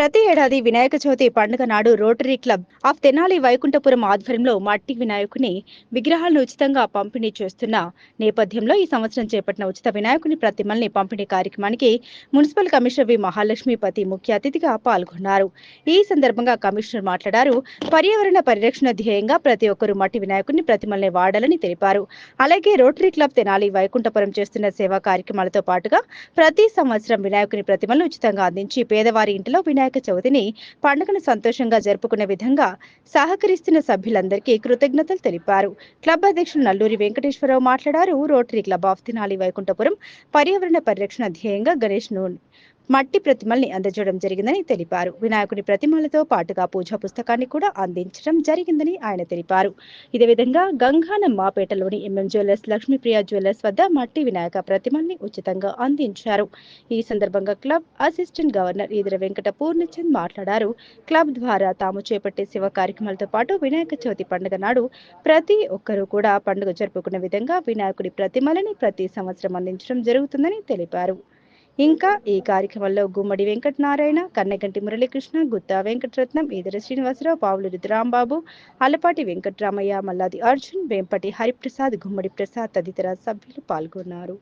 ప్రతి ఏడాది వినాయక చవితి పండుగ నాడు rotary club of Tenali Vaikunthapuram ఆధ్వర్యంలో మట్టి వినాయకుని విగ్రహాలను ఉచితంగా పంపిణీ చేస్తున్న నేపథ్యంలో ఈ సంవత్సరం చేపట్టిన ఉచిత వినాయకుని ప్రతిమల్ని పంపిణీ కార్యక్రమానికి మున్సిపల్ కమిషనర్ వి మహాలక్ష్మిపతి ముఖ్య అతిథిగా పాల్గొన్నారు. ఈ సందర్భంగా కమిషనర్ మాట్లాడారు. పర్యావరణ పరిరక్షణ ధ్యేయంగా ప్రతి ఒక్కరూ మట్టి వినాయకుని ప్రతిమల్ని వాడాలని తెలిపారు. అలాగే రోటరీ క్లబ్ తెనాలి వైకుంఠపురం చేస్తున్న సేవా కార్యక్రమాలతో పాటుగా ప్రతి సంవత్సరం వినాయకుని ప్రతిమలను ఉచితంగా అందించి పేదవారి ఇంటిలో వినాయక చవితిని పండుగను సంతోషంగా జరుపుకునే విధంగా సహకరిస్తున్న సభ్యులందరికీ కృతజ్ఞతలు తెలిపారు. క్లబ్ అధ్యక్షులు నల్లూరి వెంకటేశ్వరరావు మాట్లాడారు. Rotary club of Tenali Vaikunthapuram పర్యావరణ పరిరక్షణ ధ్యేయంగా గణేష్ ను మట్టి ప్రతిమల్ని అందజేయడం జరిగిందని తెలిపారు. వినాయకుని ప్రతిమలతో పాటుగా పూజా పుస్తకాన్ని కూడా అందించడం జరిగిందని ఆయన తెలిపారు. ఇదే విధంగా గంగానమ్మాపేటలోని ఎంఎం జ్యువెలర్స్, లక్ష్మీప్రియ జ్యువెలర్స్ వద్ద మట్టి వినాయక ప్రతిమల్ని ఉచితంగా అందించారు. ఈ సందర్భంగా club assistant governor Eedara Venkata Purnachand మాట్లాడారు. క్లబ్ ద్వారా తాము చేపట్టే సేవా కార్యక్రమాలతో పాటు వినాయక చవితి పండుగ నాడు ప్రతి ఒక్కరూ కూడా పండుగ జరుపుకునే విధంగా వినాయకుడి ప్రతిమలని ప్రతి సంవత్సరం అందించడం జరుగుతుందని తెలిపారు. ఇంకా ఈ కార్యక్రమంలో గుమ్మడి వెంకటనారాయణ, కన్నెగంటి మురళీకృష్ణ, గుత్తా వెంకటరత్నం, ఈదర శ్రీనివాసరావు, పావులూరి రాంబాబు, అలపాటి వెంకట్రామయ్య, మల్లాది అర్జున్, వేంపటి హరిప్రసాద్, గుమ్మడి ప్రసాద్ తదితర సభ్యులు పాల్గొన్నారు.